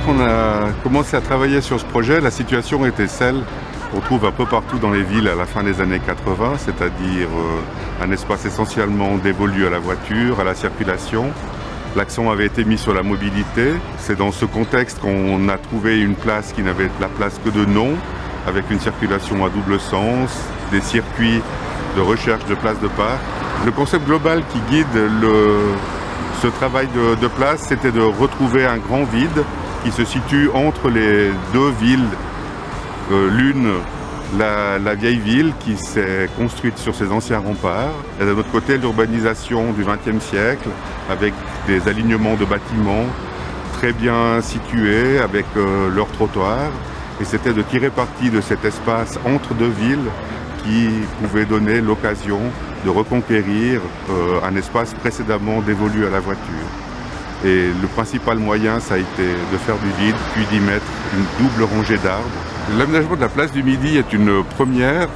lorsqu'on a commencé à travailler sur ce projet, la situation était celle qu'on trouve un peu partout dans les villes à la fin des années 80, c'est-à-dire un espace essentiellement dévolu à la voiture, à la circulation. L'accent avait été mis sur la mobilité. C'est dans ce contexte qu'on a trouvé une place qui n'avait la place que de nom, avec une circulation à double sens, des circuits de recherche de places de parc. Le concept global qui guide ce travail de place, c'était de retrouver un grand vide qui se situe entre les deux villes. L'une, la vieille ville qui s'est construite sur ses anciens remparts, et de l'autre côté l'urbanisation du XXe siècle avec des alignements de bâtiments très bien situés avec leurs trottoirs. Et c'était de tirer parti de cet espace entre deux villes qui pouvait donner l'occasion de reconquérir un espace précédemment dévolu à la voiture. Et le principal moyen, ça a été de faire du vide, puis d'y mettre une double rangée d'arbres. L'aménagement de la place du Midi est une première,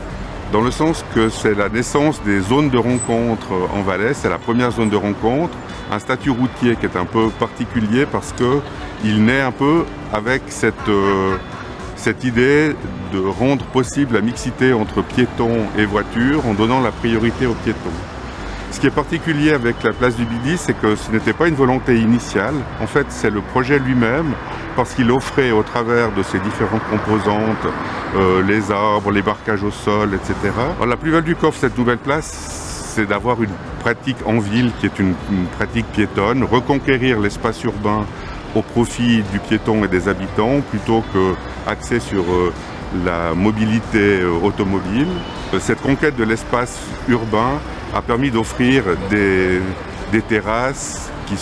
dans le sens que c'est la naissance des zones de rencontre en Valais. C'est la première zone de rencontre, un statut routier qui est un peu particulier parce qu'il naît un peu avec cette idée de rendre possible la mixité entre piétons et voitures en donnant la priorité aux piétons. Ce qui est particulier avec la place du Midi, c'est que ce n'était pas une volonté initiale. En fait, c'est le projet lui-même, parce qu'il offrait au travers de ses différentes composantes, les arbres, les marquages au sol, etc. Alors, la plus-value qu'offre cette nouvelle place, c'est d'avoir une pratique en ville qui est une pratique piétonne, reconquérir l'espace urbain au profit du piéton et des habitants, plutôt qu'axer sur la mobilité automobile. Cette conquête de l'espace urbain a permis d'offrir des terrasses qui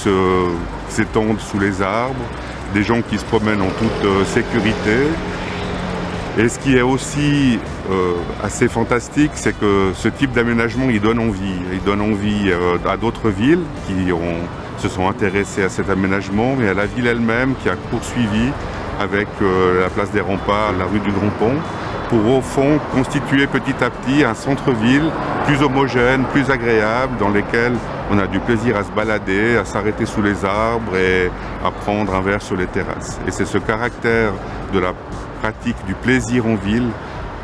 s'étendent sous les arbres, des gens qui se promènent en toute sécurité. Et ce qui est aussi assez fantastique, c'est que ce type d'aménagement, il donne envie. Il donne envie à d'autres villes qui se sont intéressées à cet aménagement, et à la ville elle-même qui a poursuivi avec la place des Remparts, la rue du Grand Pont, pour au fond constituer petit à petit un centre-ville plus homogène, plus agréable, dans lequel on a du plaisir à se balader, à s'arrêter sous les arbres et à prendre un verre sur les terrasses. Et c'est ce caractère de la pratique du plaisir en ville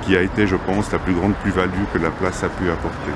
qui a été, je pense, la plus grande plus-value que la place a pu apporter.